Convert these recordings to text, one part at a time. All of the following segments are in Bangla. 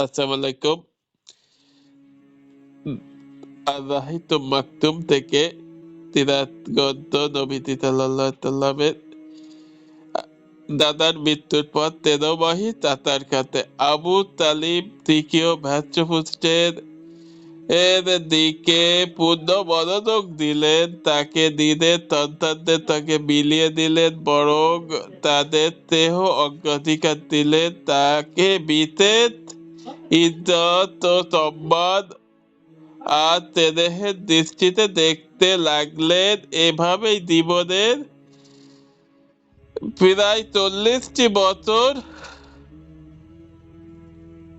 আসসালামু আলাইকুম। আর-রাহিতুম মাকতুম থেকে তিলাওয়াত গ্রন্থ নবীজি সাল্লাল্লাহু আলাইহি ওয়াসাল্লামের দাদার মৃত্যুর পর 13 মাহি তাতার কাটে। আবু তালিব তৃতীয় ভ্রাতৃপুত্রের এর দিকে পূর্ণ মনোযোগ দিলেন, তাকে দিনের সন্তানদের তাকে বিলিয়ে দিলেন, বরং তাদের স্নেহ অগ্রাধিকার দিলেন, তাকে বিশেষ ইজ্জত ও সম্মান আর স্নেহের দৃষ্টিতে দেখতে লাগলেন। এভাবেই জীবনের প্রায় 40টি বছর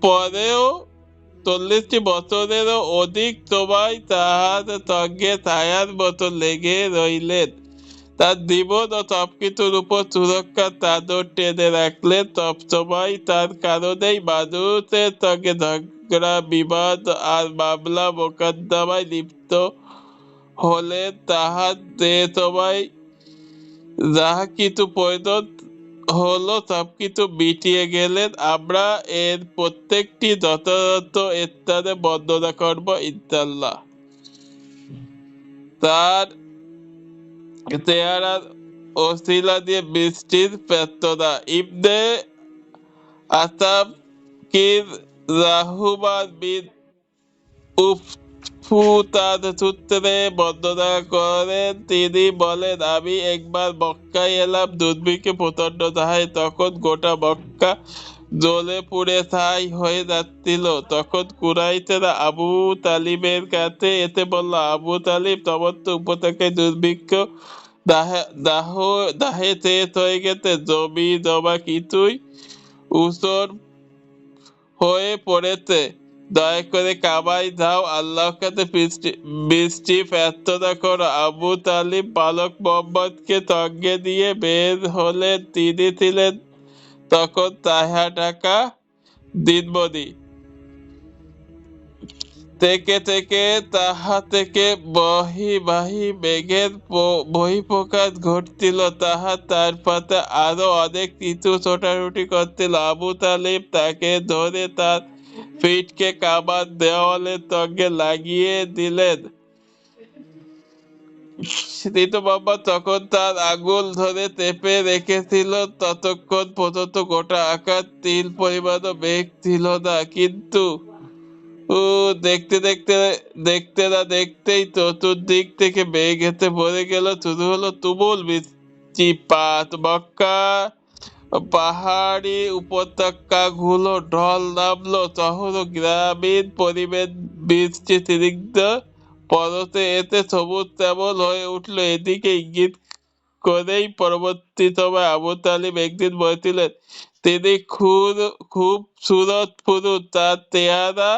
পরেও 40টি বছরেরও অধিক সময় তাহার সঙ্গে ছায়ার মতো লেগে রইলেন। তার জীবন ও সবকিছুর উপর সুরক্ষার চাদর টেনে রাখলেন। সবসময় তার কারণেই মানুষের সঙ্গে ঝগড়া, বিবাদ আর মামলা মোকদ্দমায় লিপ্ত হলেন। তাহার যে সময় যাহা কিছু প্রয়োজন হলো সবকিছু মিটিয়ে গেলেন। আমরা এর প্রত্যেকটি যথাযথ স্থানে বর্ণনা করব ইনশাআল্লাহ। তার চেহারার ওসিলা দিয়ে বৃষ্টির প্রার্থনা। ইবনে আসাকির রাহমান বিন তার সূত্রে বর্ণনা করেন, তিনি বলেন, আমি একবার মক্কায় এলাম দুর্ভিক্ষে প্রচন্ড দাহে। তখন গোটা মক্কা জ্বলে পুড়ে ছাই হয়ে যাচ্ছিল। তখন কুরাইশেরা আবু তালিবের কাছে এসে বলল, আবু তালিব, সমস্ত উপত্যকায় দুর্ভিক্ষ, দাহে শেষ হয়ে গেছে, জমি জমা কিছুই উসর হয়ে পড়েছে। দয়া করে কাবায় যাও, আল্লাহর কাছে বৃষ্টি প্রার্থনা করো। আবু তালিব বালক মোহাম্মদকে সঙ্গে নিয়ে বের হলেন। তিনি ছিলেন তখন ছায়া ঢাকা দিনমণি। থেকে থেকে তাহা থেকে বাহি মেঘের বহিঃপ্রকাশ ঘটছিল। তার পাতে আরো অনেক কিছু ছোটাছুটি করছিল। আবু তালিব তাকে ধরে তার পিঠকে কাবার দেওয়ালের সঙ্গে লাগিয়ে দিলেন। কিন্তু মোহাম্মদ তখন তার আঙুল ধরে চেপে রেখেছিল। ততক্ষণ পর্যন্ত গোটা আকাশ তিল পরিমাণও মেঘ ছিল না। কিন্তু দেখতে না দেখতেই চতুর্দিক থেকে মেঘ এসে পড়ে গেল। শুরু হলো তুমুল বৃষ্টিপাত। মক্কা পাহাড়ি উপত্যকাগুলো ঢল নামলো। শহর ও গ্রামীণ পরিবেশ বৃষ্টি স্নিগ্ধ পরশে এতে সবুজ শ্যামল হয়ে উঠল। এদিকে ইঙ্গিত করেই পরবর্তী সময় আবু তালিব একদিন বলেছিলেন, তিনি খুব সুরত পুরুষ, তার চেহারা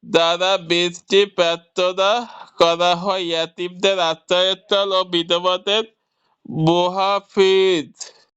দ্বারা বৃষ্টি প্রার্থনা করা হয়, ইয়াতীমদের আশ্রয়স্থল ও বিধবাদের মুহাফিজ।